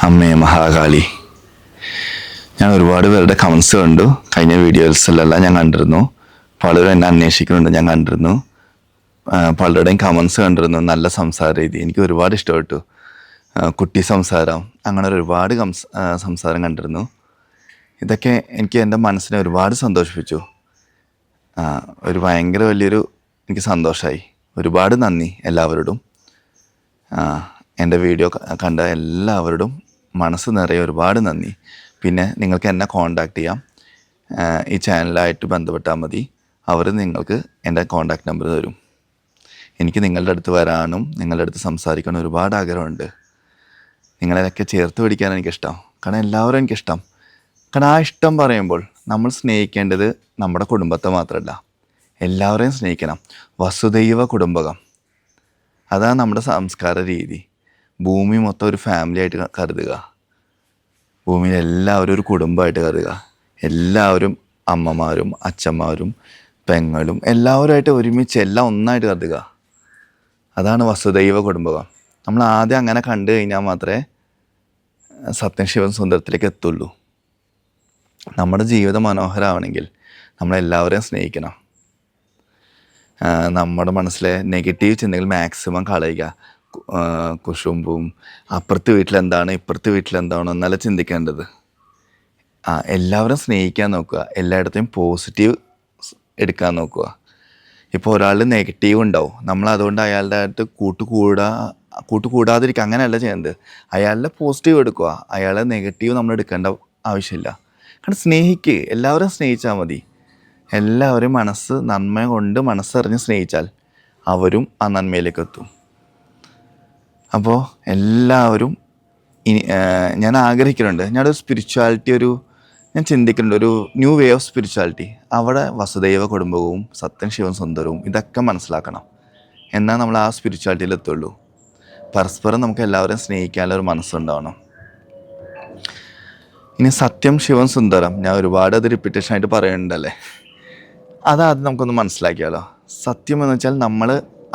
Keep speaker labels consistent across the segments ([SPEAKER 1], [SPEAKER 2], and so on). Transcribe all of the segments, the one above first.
[SPEAKER 1] അമ്മേ മഹാകാളി. ഞാൻ ഒരുപാട് പേരുടെ കമൻസ് കണ്ടു. കഴിഞ്ഞ വീഡിയോസിലെല്ലാം ഞാൻ കണ്ടിരുന്നു. പലരും എന്നെ അന്വേഷിക്കുന്നുണ്ട്, ഞാൻ കണ്ടിരുന്നു. പലരുടെയും കമൻസ് കണ്ടിരുന്നു. നല്ല സംസാര രീതി എനിക്ക് ഒരുപാട് ഇഷ്ടപ്പെട്ടു. കുട്ടി സംസാരം, അങ്ങനെ ഒരുപാട് സംസാരം കണ്ടിരുന്നു. ഇതൊക്കെ എനിക്ക് എൻ്റെ മനസ്സിനെ ഒരുപാട് സന്തോഷിപ്പിച്ചു. ഒരു ഭയങ്കര വലിയൊരു എനിക്ക് സന്തോഷമായി. ഒരുപാട് നന്ദി എല്ലാവരോടും. എൻ്റെ വീഡിയോ കണ്ട എല്ലാവരോടും മനസ്സ് നിറയെ ഒരുപാട് നന്ദി. പിന്നെ നിങ്ങൾക്ക് എന്നെ കോൺടാക്റ്റ് ചെയ്യാം. ഈ ചാനലായിട്ട് ബന്ധപ്പെട്ടാൽ മതി. അവർ നിങ്ങൾക്ക് എൻ്റെ കോൺടാക്റ്റ് നമ്പർ തരും. എനിക്ക് നിങ്ങളുടെ അടുത്ത് വരാനും നിങ്ങളുടെ അടുത്ത് സംസാരിക്കാനും ഒരുപാട് ആഗ്രഹമുണ്ട്. നിങ്ങളെയൊക്കെ ചേർത്ത് പിടിക്കാനാണ് എനിക്കിഷ്ടം. കാരണം എല്ലാവരും എനിക്കിഷ്ടം. കാരണം ആ ഇഷ്ടം പറയുമ്പോൾ നമ്മൾ സ്നേഹിക്കേണ്ടത് നമ്മുടെ കുടുംബത്തെ മാത്രമല്ല, എല്ലാവരെയും സ്നേഹിക്കണം. വസുദൈവ കുടുംബകം, അതാണ് നമ്മുടെ സംസ്കാര രീതി. ഭൂമി മൊത്തം ഒരു ഫാമിലി ആയിട്ട് കരുതുക. ഭൂമിയിൽ എല്ലാവരും ഒരു കുടുംബമായിട്ട് കരുതുക. എല്ലാവരും അമ്മമാരും അച്ഛന്മാരും പെങ്ങളും എല്ലാവരുമായിട്ട് ഒരുമിച്ച് എല്ലാം ഒന്നായിട്ട് കരുതുക. അതാണ് വസുദൈവ കുടുംബകം. നമ്മൾ ആദ്യം അങ്ങനെ കണ്ടു കഴിഞ്ഞാൽ മാത്രമേ സത്യം ശിവൻ സുന്ദരത്തിലേക്ക് എത്തുള്ളൂ. നമ്മുടെ ജീവിതം മനോഹരമാവണമെങ്കിൽ നമ്മളെല്ലാവരെയും സ്നേഹിക്കണം. നമ്മുടെ മനസ്സിലെ നെഗറ്റീവ് ചിന്തകൾ മാക്സിമം കളയുക. കുശുമ്പും അപ്പുറത്തെ വീട്ടിലെന്താണ് ഇപ്പുറത്തെ വീട്ടിലെന്താണോ എന്നല്ല ചിന്തിക്കേണ്ടത്. എല്ലാവരും സ്നേഹിക്കാൻ നോക്കുക. എല്ലായിടത്തെയും പോസിറ്റീവ് എടുക്കാൻ നോക്കുക. ഇപ്പോൾ ഒരാൾ നെഗറ്റീവ് ഉണ്ടാവും, നമ്മൾ അതുകൊണ്ട് അയാളുടെ ആയിട്ട് കൂട്ടുകൂടാതിരിക്കുക. അങ്ങനെയല്ല ചെയ്യുന്നത്. അയാളുടെ പോസിറ്റീവ് എടുക്കുക. അയാളുടെ നെഗറ്റീവ് നമ്മൾ എടുക്കേണ്ട ആവശ്യമില്ല. കാരണം സ്നേഹിക്കുക, എല്ലാവരും സ്നേഹിച്ചാൽ മതി. എല്ലാവരും മനസ്സ് നന്മ കൊണ്ട് മനസ്സറിഞ്ഞ് സ്നേഹിച്ചാൽ അവരും ആ നന്മയിലേക്ക് എത്തും. അപ്പോൾ എല്ലാവരും ഞാൻ ആഗ്രഹിക്കുന്നുണ്ട്, ഞാനൊരു സ്പിരിച്വാലിറ്റി ഞാൻ ചിന്തിക്കുന്നുണ്ട്, ഒരു ന്യൂ വേ ഓഫ് സ്പിരിച്വാലിറ്റി. അവിടെ വസുദൈവ കുടുംബവും സത്യം ശിവൻ സുന്ദരവും ഇതൊക്കെ മനസ്സിലാക്കണം. എന്നാൽ നമ്മൾ ആ സ്പിരിച്വാലിറ്റിയിൽ എത്തുള്ളൂ. പരസ്പരം നമുക്ക് എല്ലാവരും സ്നേഹിക്കാനുള്ള ഒരു മനസ്സുണ്ടാവണം. ഇനി സത്യം ശിവൻ സുന്ദരം, ഞാൻ ഒരുപാട് അത് റിപ്പീറ്റേഷനായിട്ട് പറയുന്നുണ്ടല്ലേ, അതാദ്യം നമുക്കൊന്ന് മനസ്സിലാക്കിയാലോ. സത്യം എന്ന് വെച്ചാൽ നമ്മൾ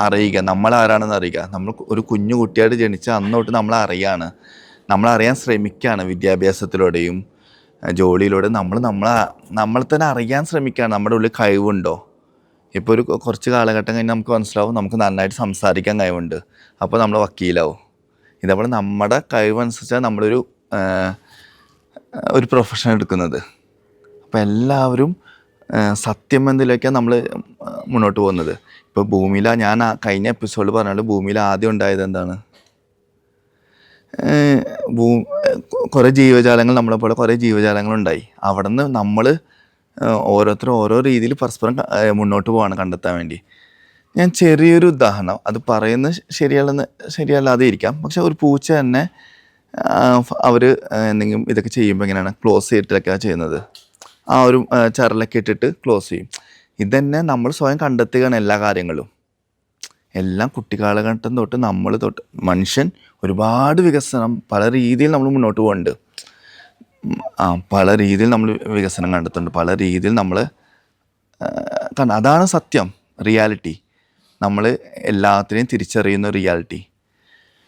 [SPEAKER 1] അറിയുക, നമ്മൾ ആരാണെന്ന് അറിയുക. നമ്മൾ ഒരു കുഞ്ഞു കുട്ടിയായിട്ട് ജനിച്ച അന്ന് തൊട്ട് നമ്മളറിയാൻ ശ്രമിക്കുകയാണ്. വിദ്യാഭ്യാസത്തിലൂടെയും ജോലിയിലൂടെ നമ്മൾ തന്നെ അറിയാൻ ശ്രമിക്കുകയാണ്. നമ്മുടെ ഉള്ളിൽ കഴിവുണ്ടോ. ഇപ്പോൾ ഒരു കുറച്ച് കാലഘട്ടം കഴിഞ്ഞ് നമുക്ക് മനസ്സിലാവും നമുക്ക് നന്നായിട്ട് സംസാരിക്കാൻ കഴിവുണ്ട്. അപ്പോൾ നമ്മൾ വക്കീലാവും. ഇതേപോലെ നമ്മുടെ കഴിവനുസരിച്ചാണ് നമ്മളൊരു പ്രൊഫഷൻ എടുക്കുന്നത്. അപ്പോൾ എല്ലാവരും സത്യം എന്നതിലേക്കാണ് നമ്മൾ മുന്നോട്ട് പോകുന്നത്. ഇപ്പോൾ ഭൂമിയിൽ ഞാൻ കഴിഞ്ഞ എപ്പിസോഡിൽ പറഞ്ഞാൽ ഭൂമിയിൽ ആദ്യം ഉണ്ടായത് എന്താണ്? കുറേ ജീവജാലങ്ങൾ, നമ്മളെ പോലെ കുറേ ജീവജാലങ്ങളുണ്ടായി. അവിടെ നിന്ന് നമ്മൾ ഓരോരുത്തരും ഓരോ രീതിയിൽ പരസ്പരം മുന്നോട്ട് പോവാണ് കണ്ടെത്താൻ വേണ്ടി. ഞാൻ ചെറിയൊരു ഉദാഹരണം, അത് പറയുന്നത് ശരിയല്ലാതെ ഇരിക്കാം. പക്ഷെ ഒരു പൂച്ച തന്നെ അവർ എന്തെങ്കിലും ഇതൊക്കെ ചെയ്യുമ്പോൾ എങ്ങനെയാണ് ക്ലോസ് ചെയ്തിട്ടൊക്കെയാണ് ചെയ്യുന്നത്. ആ ഒരു ചരലൊക്കെ ഇട്ടിട്ട് ക്ലോസ് ചെയ്യും. ഇതന്നെ നമ്മൾ സ്വയം കണ്ടെത്തുകയാണ് എല്ലാ കാര്യങ്ങളും. എല്ലാം കുട്ടിക്കാലഘട്ടം തൊട്ട് മനുഷ്യൻ ഒരുപാട് വികസനം പല രീതിയിൽ നമ്മൾ മുന്നോട്ട് പോകുന്നുണ്ട്. പല രീതിയിൽ നമ്മൾ വികസനം കണ്ടെത്തുന്നുണ്ട്. പല രീതിയിൽ നമ്മൾ അതാണ് സത്യം, റിയാലിറ്റി. നമ്മൾ എല്ലാത്തിനെയും തിരിച്ചറിയുന്ന റിയാലിറ്റി.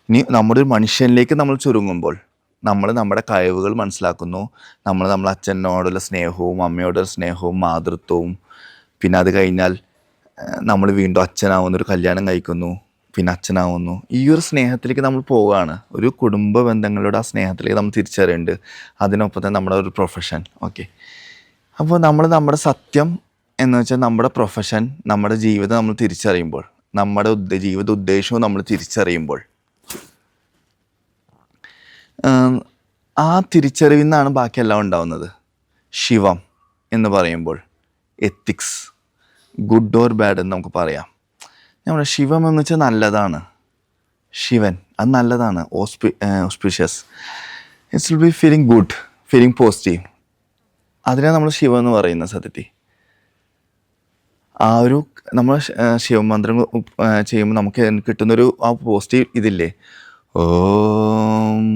[SPEAKER 1] ഇനി നമ്മുടെ ഒരു മനുഷ്യനിലേക്ക് നമ്മൾ ചുരുങ്ങുമ്പോൾ നമ്മൾ നമ്മുടെ കഴിവുകൾ മനസ്സിലാക്കുന്നു. നമ്മളെ അച്ഛനോടുള്ള സ്നേഹവും അമ്മയോടുള്ള സ്നേഹവും മാതൃത്വവും, പിന്നെ അത് കഴിഞ്ഞാൽ നമ്മൾ വീണ്ടും അച്ഛനാവുന്നു, ഒരു കല്യാണം കഴിക്കുന്നു, പിന്നെ അച്ഛനാവുന്നു. ഈ ഒരു സ്നേഹത്തിലേക്ക് നമ്മൾ പോവുകയാണ്. ഒരു കുടുംബ ബന്ധങ്ങളുടെ ആ സ്നേഹത്തിലേക്ക് നമ്മൾ തിരിച്ചറിയുന്നുണ്ട്. അതിനൊപ്പം തന്നെ നമ്മുടെ ഒരു പ്രൊഫഷൻ. ഓക്കെ, അപ്പോൾ നമ്മുടെ സത്യം എന്ന് വെച്ചാൽ നമ്മുടെ പ്രൊഫഷൻ, നമ്മുടെ ജീവിതം നമ്മൾ തിരിച്ചറിയുമ്പോൾ, നമ്മുടെ ജീവിത ഉദ്ദേശവും നമ്മൾ തിരിച്ചറിയുമ്പോൾ, ആ തിരിച്ചറിവിൽ നിന്നാണ് ബാക്കിയെല്ലാം ഉണ്ടാവുന്നത്. ശിവം എന്ന് പറയുമ്പോൾ എത്തിക്സ്, ഗുഡ് ഓർ ബാഡ് എന്ന് നമുക്ക് പറയാം. നമ്മുടെ ശിവം എന്ന് വെച്ചാൽ നല്ലതാണ്. ശിവൻ അത് നല്ലതാണ്, auspicious. Its will be feeling good, feeling positive. അതിനാണ് നമ്മൾ ശിവം എന്ന് പറയുന്നത്. സത്യത്തിൽ ആ ഒരു നമ്മൾ ശിവമന്ത്രം ചെയ്യുമ്പോൾ നമുക്ക് കിട്ടുന്നൊരു ആ പോസിറ്റീവ് ഇതില്ലേ, ഓം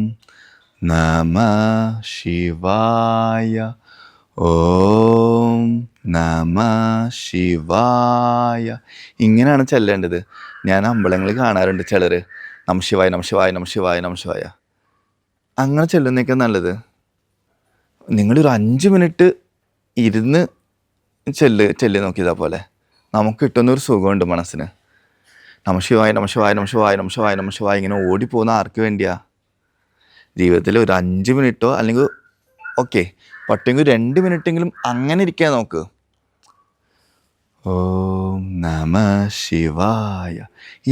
[SPEAKER 1] നമ ശിവായ, ഓം നമ ശിവായ, ഇങ്ങനെയാണ് ചെല്ലേണ്ടത്. ഞാൻ അമ്പലങ്ങളിൽ കാണാറുണ്ട് ചിലർ നമ ശിവായ നമ ശിവായ നമ ശിവായ നമ ശിവായ. അങ്ങനെ ചെല്ലുന്നേക്കാൾ നല്ലത് നിങ്ങളൊരു 5 മിനിറ്റ് ഇരുന്ന് ചെല്ലി നോക്കിയതാ പോലെ നമുക്ക് കിട്ടുന്നൊരു സുഖമുണ്ട് മനസ്സിന്. നമഃശിവായ നമഃശിവായ നമഃശിവായ നമഃശിവായ നമഃശിവായ ഇങ്ങനെ ഓടിപ്പോകുന്ന ആർക്ക് വേണ്ടിയാ? ജീവിതത്തിൽ ഒരു 5 മിനിറ്റോ അല്ലെങ്കിൽ ഓക്കെ പറ്റുമെങ്കിൽ 2 മിനിറ്റെങ്കിലും അങ്ങനെ ഇരിക്കാൻ നോക്ക്. ഓം നമ ശിവായ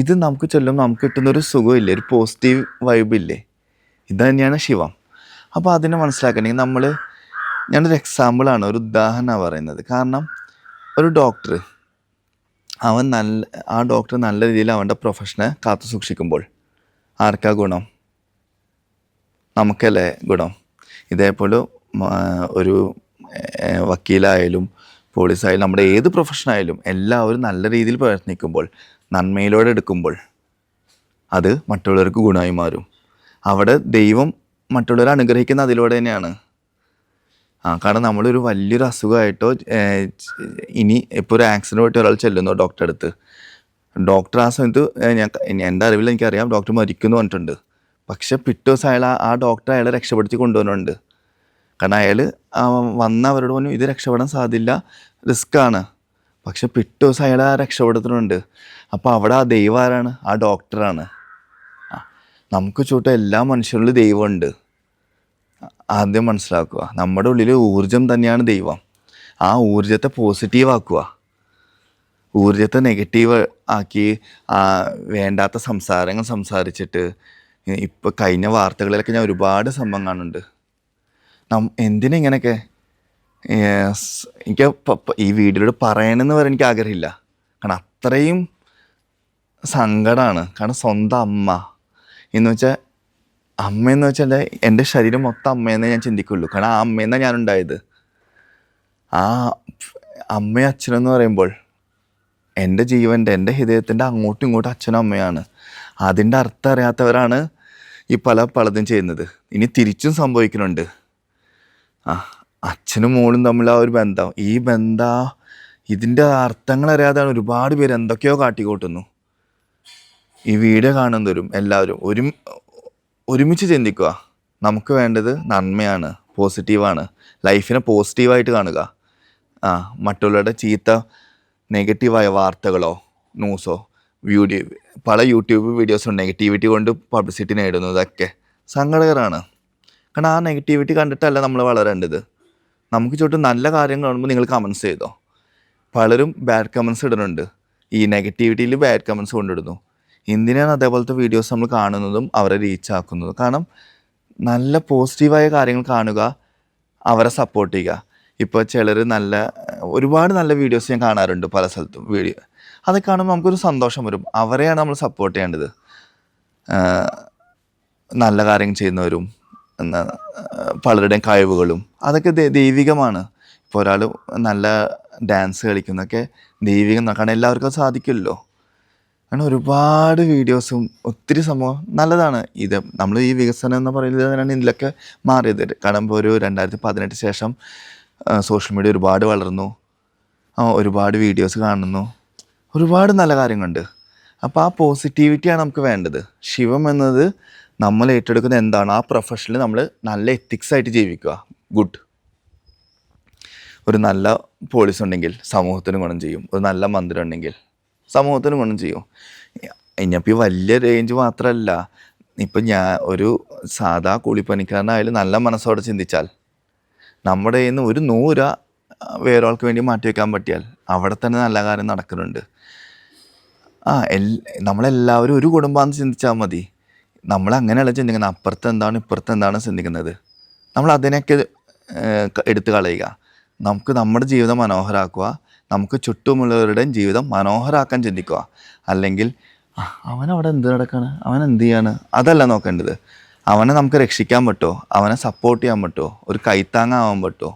[SPEAKER 1] ഇത് നമുക്ക് ചൊല്ലുമ്പോൾ നമുക്ക് കിട്ടുന്നൊരു സുഖമില്ലേ, ഒരു പോസിറ്റീവ് വൈബില്ലേ, ഇത് തന്നെയാണ് ശിവം. അപ്പോൾ അതിനെ മനസ്സിലാക്കണമെങ്കിൽ ഞാനൊരു എക്സാമ്പിളാണ്, ഒരു ഉദാഹരണമാണ് പറയുന്നത്. കാരണം ഒരു ഡോക്ടർ ആ ഡോക്ടർ നല്ല രീതിയിൽ അവൻ്റെ പ്രൊഫഷനെ കാത്തു സൂക്ഷിക്കുമ്പോൾ ആർക്കാ ഗുണം? നമുക്കല്ലേ ഗുണം. ഇതേപോലെ ഒരു വക്കീലായാലും പോലീസായാലും നമ്മുടെ ഏത് പ്രൊഫഷനായാലും എല്ലാവരും നല്ല രീതിയിൽ പ്രയത്നിക്കുമ്പോൾ, നന്മയിലൂടെ എടുക്കുമ്പോൾ അത് മറ്റുള്ളവർക്ക് ഗുണമായി മാറും. അവിടെ ദൈവം മറ്റുള്ളവരെ അനുഗ്രഹിക്കുന്ന അതിലൂടെ തന്നെയാണ്. കാരണം നമ്മളൊരു വലിയൊരു അസുഖമായിട്ടോ ഇനി ഇപ്പോൾ ഒരു ആക്സിഡൻ്റ് ആയിട്ട് ഒരാൾ ചെല്ലുന്നു ഡോക്ടറെ അടുത്ത്, ഡോക്ടർ ആ സമയത്ത് എൻ്റെ അറിവിൽ എനിക്കറിയാം ഡോക്ടർ മരിക്കുന്നു പറഞ്ഞിട്ടുണ്ട്. പക്ഷെ പിറ്റേ ദിവസം ആ ഡോക്ടർ അയാളെ രക്ഷപ്പെടുത്തി കൊണ്ടുവരുന്നുണ്ട്. കാരണം അയാൾ വന്നവരോട് പറഞ്ഞു ഇത് രക്ഷപ്പെടാൻ സാധ്യമില്ല, റിസ്ക്കാണ്. പക്ഷെ പിറ്റേ ദിവസം അയാൾ രക്ഷപ്പെടുത്തുന്നുണ്ട്. അപ്പോൾ അവിടെ ആ ദൈവം ആരാണ്? ആ ഡോക്ടറാണ്. നമുക്ക് ചുറ്റും എല്ലാ മനുഷ്യരിലും ദൈവമുണ്ട്. ആദ്യം മനസ്സിലാക്കുക, നമ്മുടെ ഉള്ളിൽ ഊർജം തന്നെയാണ് ദൈവം. ആ ഊർജത്തെ പോസിറ്റീവ് ആക്കുക. ഊർജത്തെ നെഗറ്റീവ് ആക്കി വേണ്ടാത്ത സംസാരങ്ങൾ സംസാരിച്ചിട്ട് ഇപ്പോൾ കഴിഞ്ഞ വാർത്തകളിലൊക്കെ ഞാൻ ഒരുപാട് സംഭവം കാണുന്നുണ്ട്. എന്തിനാ ഇങ്ങനെയൊക്കെ? എനിക്ക് ഈ വീഡിയോയിൽ പറയണമെന്ന് പറയാൻ എനിക്ക് ആഗ്രഹമില്ല. കാരണം അത്രയും സങ്കടമാണ്. കാരണം സ്വന്തം അമ്മ എന്ന് വെച്ചാൽ അമ്മയെന്ന് വെച്ചാൽ എൻ്റെ ശരീരം മൊത്തം അമ്മയെന്നേ ഞാൻ ചിന്തിക്കുള്ളൂ. കാരണം ആ അമ്മയെന്നാണ് ഞാനുണ്ടായത്. ആ അമ്മയും അച്ഛനെന്ന് പറയുമ്പോൾ എൻ്റെ ജീവൻ്റെ, എൻ്റെ ഹൃദയത്തിൻ്റെ അങ്ങോട്ടും ഇങ്ങോട്ടും അച്ഛനും അമ്മയാണ്. അതിൻ്റെ അർത്ഥം അറിയാത്തവരാണ് ഈ പലതും ചെയ്യുന്നത്. ഇനി തിരിച്ചും സംഭവിക്കുന്നുണ്ട്. അച്ഛനും മോളും തമ്മിൽ ആ ഒരു ബന്ധം, ഈ ഇതിൻ്റെ അർത്ഥങ്ങൾ അറിയാതെയാണ് ഒരുപാട് പേര് എന്തൊക്കെയോ കാട്ടിക്കൂട്ടുന്നു. ഈ വീഡിയോ കാണുന്നവരും എല്ലാവരും ഒരുമിച്ച് ചിന്തിക്കുക. നമുക്ക് വേണ്ടത് നന്മയാണ്, പോസിറ്റീവാണ്. ലൈഫിനെ പോസിറ്റീവായിട്ട് കാണുക. മറ്റുള്ളവരുടെ ചീത്ത നെഗറ്റീവായ വാർത്തകളോ ന്യൂസോ പല യൂട്യൂബ് വീഡിയോസും നെഗറ്റിവിറ്റി കൊണ്ട് പബ്ലിസിറ്റി നേടുന്നതൊക്കെ സങ്കടകരമാണ്. കാരണം ആ നെഗറ്റിവിറ്റി കണ്ടിട്ടല്ല നമ്മൾ വളരേണ്ടത്. നമുക്ക് ചുറ്റും നല്ല കാര്യങ്ങൾ കാണുമ്പോൾ നിങ്ങൾ കമൻസ് ചെയ്തോ. പലരും ബാഡ് കമൻസ് ഇടുന്നുണ്ട്. ഈ നെഗറ്റിവിറ്റിയിൽ ബാഡ് കമൻസ് കൊണ്ടിടുന്നു. എന്തിനാണ് അതേപോലത്തെ വീഡിയോസ് നമ്മൾ കാണുന്നതും അവരെ റീച്ച് ആക്കുന്നതും? കാരണം നല്ല പോസിറ്റീവായ കാര്യങ്ങൾ കാണുക, അവരെ സപ്പോർട്ട് ചെയ്യുക. ഇപ്പോൾ ചിലർ ഒരുപാട് നല്ല വീഡിയോസ് ഞാൻ കാണാറുണ്ട് പല സ്ഥലത്തും. അതൊക്കെ കാണുമ്പോൾ നമുക്കൊരു സന്തോഷം വരും. അവരെയാണ് നമ്മൾ സപ്പോർട്ട് ചെയ്യേണ്ടത്. നല്ല കാര്യങ്ങൾ ചെയ്യുന്നവരും പലരുടെയും കഴിവുകളും അതൊക്കെ ദൈവികമാണ്. ഇപ്പോൾ ഒരാൾ നല്ല ഡാൻസ് കളിക്കുന്നതൊക്കെ ദൈവികം. കാരണം എല്ലാവർക്കും സാധിക്കില്ലല്ലോ. കാരണം ഒരുപാട് വീഡിയോസും ഒത്തിരി സംഭവം നല്ലതാണ്. ഇത് നമ്മൾ ഈ വികസനം എന്ന് പറയുന്നത് തന്നെയാണ് ഇതിലൊക്കെ മാറിയത്. കാരണം ഇപ്പോൾ ഒരു 2018 ശേഷം സോഷ്യൽ മീഡിയ ഒരുപാട് വളർന്നു. ഒരുപാട് വീഡിയോസ് കാണുന്നു. ഒരുപാട് നല്ല കാര്യങ്ങളുണ്ട്. അപ്പോൾ ആ പോസിറ്റിവിറ്റിയാണ് നമുക്ക് വേണ്ടത്. ശിവം എന്നത് നമ്മൾ ഏറ്റെടുക്കുന്ന എന്താണ്, ആ പ്രൊഫഷനിൽ നമ്മൾ നല്ല എത്തിക്സായിട്ട് ജീവിക്കുക. ഗുഡ്. ഒരു നല്ല പോലീസ് ഉണ്ടെങ്കിൽ സമൂഹത്തിന് ഗുണം ചെയ്യും. ഒരു നല്ല മന്ത്രി ഉണ്ടെങ്കിൽ സമൂഹത്തിന് ഗുണം ചെയ്യും. ഇനിയിപ്പോൾ ഈ വലിയ റേഞ്ച് മാത്രമല്ല, ഇപ്പം ഒരു സാധാ കൂലിപ്പണിക്കാരനായാലും നല്ല മനസ്സോടെ ചിന്തിച്ചാൽ നമ്മുടെ കയ്യിൽ നിന്ന് ഒരു 100 രൂപ വേറൊരാൾക്ക് വേണ്ടി മാറ്റി വയ്ക്കാൻ പറ്റിയാൽ അവിടെ തന്നെ നല്ല കാര്യം നടക്കുന്നുണ്ട്. നമ്മളെല്ലാവരും ഒരു കുടുംബമാണെന്ന് ചിന്തിച്ചാൽ മതി. നമ്മളങ്ങനെയല്ല ചിന്തിക്കുന്നത്. അപ്പുറത്ത് എന്താണ് ഇപ്പുറത്ത് എന്താണ് ചിന്തിക്കുന്നത്. നമ്മൾ അതിനൊക്കെ എടുത്തു കളയുക. നമുക്ക് നമ്മുടെ ജീവിതം മനോഹരമാക്കുക. നമുക്ക് ചുറ്റുമുള്ളവരുടെയും ജീവിതം മനോഹരമാക്കാൻ ചിന്തിക്കുക. അല്ലെങ്കിൽ അവനവിടെ എന്ത് നടക്കാണ്, അവൻ എന്ത് ചെയ്യാണ്, അതല്ല നോക്കേണ്ടത്. അവനെ നമുക്ക് രക്ഷിക്കാൻ പറ്റുമോ, അവനെ സപ്പോർട്ട് ചെയ്യാൻ പറ്റുമോ, ഒരു കൈത്താങ്ങാവാൻ പറ്റുമോ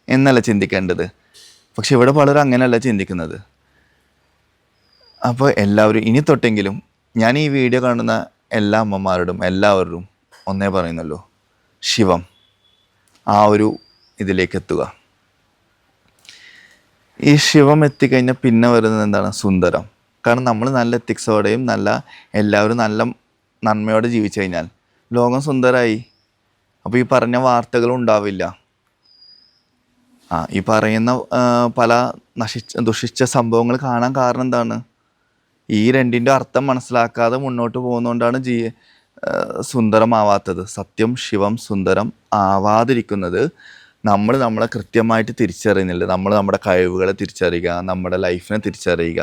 [SPEAKER 1] എന്നല്ല ചിന്തിക്കേണ്ടത്. പക്ഷെ ഇവിടെ പലരും അങ്ങനെയല്ല ചിന്തിക്കുന്നത്. അപ്പോൾ എല്ലാവരും ഇനി തൊട്ടെങ്കിലും ഞാൻ ഈ വീഡിയോ കാണുന്ന എല്ലാ അമ്മമാരോടും എല്ലാവരോടും ഒന്നേ പറയുന്നല്ലോ, ശിവം ആ ഒരു ഇതിലേക്ക് എത്തുക. ഈ ശിവം എത്തിക്കഴിഞ്ഞാൽ പിന്നെ വരുന്നത് എന്താണ്? സുന്ദരം. കാരണം നമ്മൾ നല്ല എത്തിക്സോടെയും എല്ലാവരും നല്ല നന്മയോടെ ജീവിച്ചു കഴിഞ്ഞാൽ ലോകം സുന്ദരമായി. അപ്പോൾ ഈ പറഞ്ഞ വാർത്തകളും ഉണ്ടാവില്ല. ഈ പറയുന്ന പല ദുഷിച്ച സംഭവങ്ങൾ കാണാൻ കാരണം എന്താണ്? ഈ രണ്ടിൻ്റെ അർത്ഥം മനസ്സിലാക്കാതെ മുന്നോട്ട് പോകുന്നതുകൊണ്ടാണ് സുന്ദരമാവാത്തത്. സത്യം ശിവം സുന്ദരം ആവാതിരിക്കുന്നത് നമ്മളെ കൃത്യമായിട്ട് തിരിച്ചറിയുന്നില്ല. നമ്മൾ നമ്മുടെ കഴിവുകളെ തിരിച്ചറിയുക, നമ്മുടെ ലൈഫിനെ തിരിച്ചറിയുക,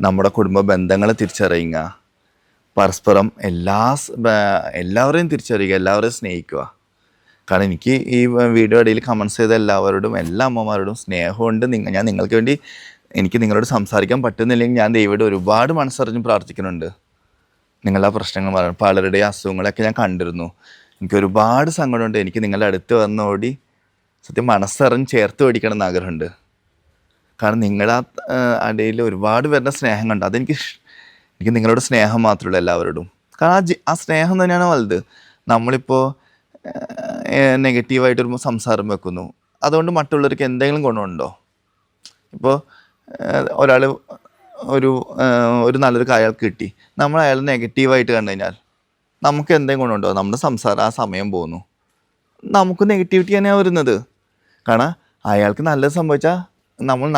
[SPEAKER 1] നമ്മുടെ കുടുംബ ബന്ധങ്ങളെ തിരിച്ചറിയുക, പരസ്പരം എല്ലാവരെയും തിരിച്ചറിയുക, എല്ലാവരെയും സ്നേഹിക്കുക. കാരണം എനിക്ക് ഈ വീഡിയോ ഇടയിൽ കമൻസ് ചെയ്ത എല്ലാവരോടും, എല്ലാ അമ്മമാരോടും സ്നേഹമുണ്ട്. ഞാൻ നിങ്ങൾക്ക് വേണ്ടി എനിക്ക് നിങ്ങളോട് സംസാരിക്കാൻ പറ്റുന്നില്ലെങ്കിൽ ഞാൻ ദൈവത്തോട് ഒരുപാട് മനസ്സറിഞ്ഞ് പ്രാർത്ഥിക്കുന്നുണ്ട്. നിങ്ങളുടെ പ്രശ്നങ്ങൾ പറയാം, പലരുടെയും അസുഖങ്ങളൊക്കെ ഞാൻ കണ്ടിരുന്നു. എനിക്ക് ഒരുപാട് സങ്കടമുണ്ട്. എനിക്ക് നിങ്ങളുടെ അടുത്ത് വന്നോടി സത്യം മനസ്സറിഞ്ഞ് ചേർത്ത് പിടിക്കണം എന്ന് ആഗ്രഹമുണ്ട്. കാരണം നിങ്ങളുടെ ഇടയിൽ ഒരുപാട് പേരുടെ സ്നേഹം കണ്ടു. എനിക്ക് നിങ്ങളോട് സ്നേഹം മാത്രമല്ല എല്ലാവരോടും. കാരണം ആ സ്നേഹം തന്നെയാണ് വലുത്. നമ്മളിപ്പോൾ നെഗറ്റീവായിട്ടൊരു സംസാരം വെക്കുന്നു, അതുകൊണ്ട് മറ്റുള്ളവർക്ക് എന്തെങ്കിലും ഗുണമുണ്ടോ? ഇപ്പോൾ ഒരാൾ ഒരു നല്ലൊരു അയാൾക്ക് കിട്ടി, നമ്മൾ അയാൾ നെഗറ്റീവായിട്ട് കണ്ടു കഴിഞ്ഞാൽ നമുക്ക് എന്തെങ്കിലും ഗുണമുണ്ടോ? നമ്മുടെ സംസാരം ആ സമയം പോകുന്നു, നമുക്ക് നെഗറ്റിവിറ്റി തന്നെയാണ് വരുന്നത്. കാരണം അയാൾക്ക് നല്ലത് സംഭവിച്ചാൽ നമ്മൾ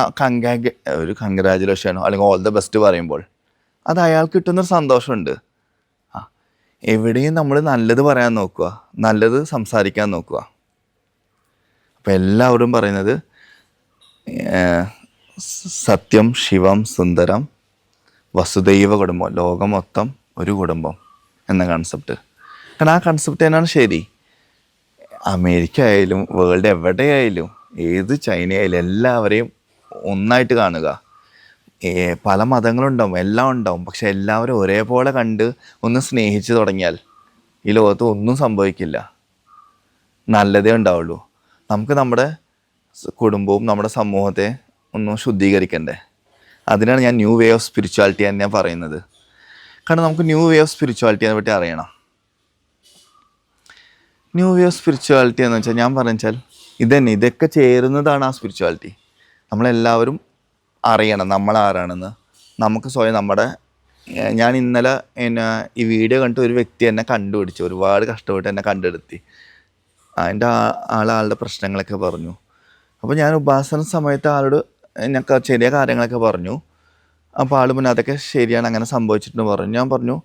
[SPEAKER 1] ഒരു കൺഗ്രാജുലേഷനോ അല്ലെങ്കിൽ ഓൾ ദ ബെസ്റ്റ് പറയുമ്പോൾ അത് അയാൾക്ക് കിട്ടുന്നൊരു സന്തോഷമുണ്ട്. എവിടെയും നമ്മൾ നല്ലത് പറയാൻ നോക്കുക, നല്ലത് സംസാരിക്കാൻ നോക്കുക. അപ്പം എല്ലാവരും പറയുന്നത് സത്യം ശിവം സുന്ദരം വസുദൈവ കുടുംബം, ലോകം മൊത്തം ഒരു കുടുംബം എന്ന കൺസെപ്റ്റ്. കാരണം ആ കൺസെപ്റ്റ് തന്നെയാണ് ശരി. അമേരിക്ക ആയാലും വേൾഡ് എവിടെയായാലും ഏത് ചൈനയായാലും എല്ലാവരെയും ഒന്നായിട്ട് കാണുക. പല മതങ്ങളുണ്ടാവും, എല്ലാം ഉണ്ടാവും. പക്ഷെ എല്ലാവരും ഒരേപോലെ കണ്ട് ഒന്ന് സ്നേഹിച്ച് തുടങ്ങിയാൽ ഈ ലോകത്ത് ഒന്നും സംഭവിക്കില്ല, നല്ലതേ ഉണ്ടാവുള്ളൂ. നമുക്ക് നമ്മുടെ കുടുംബവും നമ്മുടെ സമൂഹത്തെ ഒന്ന് ശുദ്ധീകരിക്കണ്ടേ? അതിനാണ് ഞാൻ ന്യൂ വേ ഓഫ് സ്പിരിച്വാലിറ്റി എന്ന് ഞാൻ പറയുന്നത്. കാരണം നമുക്ക് ന്യൂ വേ ഓഫ് സ്പിരിച്വാലിറ്റിയെ പറ്റി അറിയണം. ന്യൂ വേ ഓഫ് സ്പിരിച്വാലിറ്റി എന്ന് വെച്ചാൽ ഞാൻ പറഞ്ഞാൽ ഇതൊക്കെ ചേരുന്നതാണ് ആ സ്പിരിച്വാലിറ്റി. നമ്മളെല്ലാവരും അറിയണം നമ്മളാരാണെന്ന്. നമുക്ക് സ്വയം ഞാൻ ഇന്നലെ ഈ വീഡിയോ കണ്ടിട്ട് ഒരു വ്യക്തി എന്നെ കണ്ടുപിടിച്ചു, ഒരുപാട് കഷ്ടപ്പെട്ട് എന്നെ കണ്ടെടുത്തി. അതിൻ്റെ ആളുടെ പ്രശ്നങ്ങളൊക്കെ പറഞ്ഞു. അപ്പോൾ ഞാൻ ഉപാസന സമയത്ത് ആളോട് ഞാൻ ചെറിയ കാര്യങ്ങളൊക്കെ പറഞ്ഞു. അപ്പോൾ ആൾ പിന്നെ അതൊക്കെ ശരിയാണ്, അങ്ങനെ സംഭവിച്ചിട്ടെന്ന് പറഞ്ഞു. ഞാൻ പറഞ്ഞു,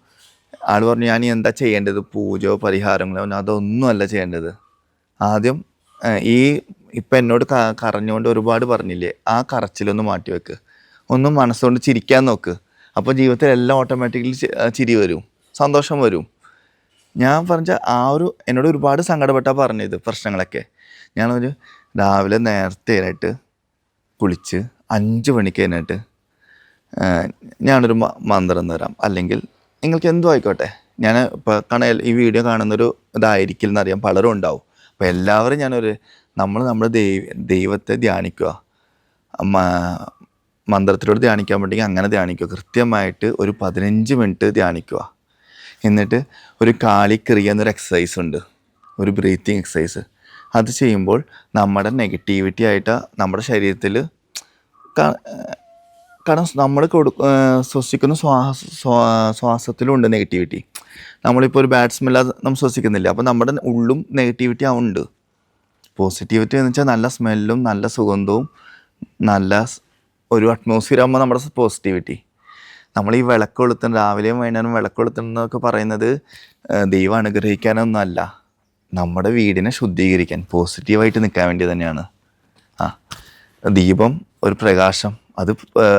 [SPEAKER 1] ആൾ പറഞ്ഞു ഞാൻ എന്താ ചെയ്യേണ്ടത്? പൂജയോ പരിഹാരങ്ങളോ? അതൊന്നുമല്ല ചെയ്യേണ്ടത്. ആദ്യം ഇപ്പം എന്നോട് കരഞ്ഞുകൊണ്ട് ഒരുപാട് പറഞ്ഞില്ലേ, ആ കരച്ചിലൊന്ന് മാറ്റിവെക്ക്, ഒന്ന് മനസ്സുകൊണ്ട് ചിരിക്കാൻ നോക്ക്. അപ്പോൾ ജീവിതത്തിൽ എല്ലാം ഓട്ടോമാറ്റിക്കലി ചിരി വരും, സന്തോഷം വരും. ഞാൻ പറഞ്ഞ എന്നോട് ഒരുപാട് സങ്കടപ്പെട്ടാണ് പറഞ്ഞത് പ്രശ്നങ്ങളൊക്കെ. രാവിലെ നേരത്തെ ആയിട്ട് കുളിച്ച് 5 മണിക്ക് കഴിഞ്ഞിട്ട് ഞാനൊരു മന്ത്രം തരാം, അല്ലെങ്കിൽ നിങ്ങൾക്ക് എന്തോ ആയിക്കോട്ടെ. ഞാൻ ഇപ്പോൾ ഈ വീഡിയോ കാണുന്നൊരു ഇതായിരിക്കില്ല എന്നറിയാം, പലരും ഉണ്ടാവും. അപ്പോൾ എല്ലാവരും നമ്മുടെ ദൈവത്തെ ധ്യാനിക്കുക. മന്ത്രത്തിലൂടെ ധ്യാനിക്കാൻ പറ്റുമെങ്കിൽ അങ്ങനെ ധ്യാനിക്കുക. കൃത്യമായിട്ട് ഒരു 15 മിനിറ്റ് ധ്യാനിക്കുക. എന്നിട്ട് ഒരു കാളിക്രിയ എന്നൊരു എക്സസൈസ് ഉണ്ട്, ഒരു ബ്രീത്തിങ് എക്സസൈസ്. അത് ചെയ്യുമ്പോൾ നമ്മുടെ നെഗറ്റിവിറ്റി ആയിട്ട് നമ്മുടെ ശരീരത്തിൽ, കാരണം നമ്മൾ ശ്വസിക്കുന്ന ശ്വാസത്തിലുണ്ട് നെഗറ്റിവിറ്റി. നമ്മളിപ്പോൾ ഒരു ബാഡ് സ്മെല്ല് നമ്മൾ ശ്വസിക്കുന്നില്ല, അപ്പോൾ നമ്മുടെ ഉള്ളും നെഗറ്റിവിറ്റി ഉണ്ട്. പോസിറ്റിവിറ്റി എന്ന് വെച്ചാൽ നല്ല സ്മെല്ലും നല്ല സുഗന്ധവും നല്ല ഒരു അറ്റ്മോസ്ഫിയർ ആകുമ്പോൾ നമ്മുടെ പോസിറ്റിവിറ്റി. നമ്മൾ ഈ വിളക്ക് കൊളുത്തുന്ന, രാവിലെയും വൈകുന്നേരം വിളക്ക് കൊളുത്തുന്നതൊക്കെ പറയുന്നത് ദൈവം അനുഗ്രഹിക്കാനൊന്നുമല്ല, നമ്മുടെ വീടിനെ ശുദ്ധീകരിക്കാൻ, പോസിറ്റീവായിട്ട് നിൽക്കാൻ വേണ്ടി തന്നെയാണ്. ദീപം ഒരു പ്രകാശം, അത്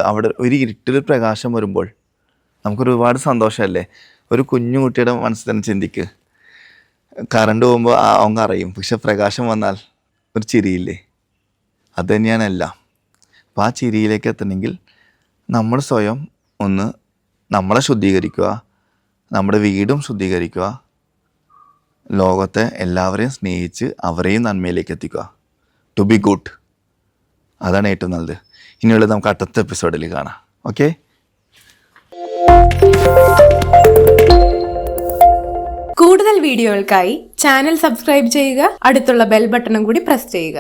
[SPEAKER 1] അവിടെ ഒരു ഇരുട്ടിൽ പ്രകാശം വരുമ്പോൾ നമുക്കൊരുപാട് സന്തോഷമല്ലേ? ഒരു കുഞ്ഞു കുട്ടിയുടെ മനസ്സിൽ തന്നെ ചിന്തിക്ക്, കറണ്ട് പോകുമ്പോൾ അവൻ അറിയും, പക്ഷെ പ്രകാശം വന്നാൽ ഒരു ചിരിയില്ലേ? അത് തന്നെയാണ് എല്ലാം. അപ്പോൾ ആ ചിരിയിലേക്ക് എത്തണമെങ്കിൽ നമ്മൾ സ്വയം ഒന്ന് നമ്മളെ ശുദ്ധീകരിക്കുക, നമ്മുടെ വീടും ശുദ്ധീകരിക്കുക, ലോകത്തെ എല്ലാവരെയും സ്നേഹിച്ച് അവരെയും നന്മയിലേക്ക് എത്തിക്കുക. ടു ബി ഗുഡ്, അതാണ് ഏറ്റവും നല്ലത്. ഇനിയുള്ളത് നമുക്ക് അടുത്ത എപ്പിസോഡിൽ കാണാം. ഓക്കെ.
[SPEAKER 2] കൂടുതൽ വീഡിയോകൾക്കായി ചാനൽ സബ്സ്ക്രൈബ് ചെയ്യുക, അടുത്തുള്ള ബെൽ ബട്ടണും കൂടി പ്രസ് ചെയ്യുക.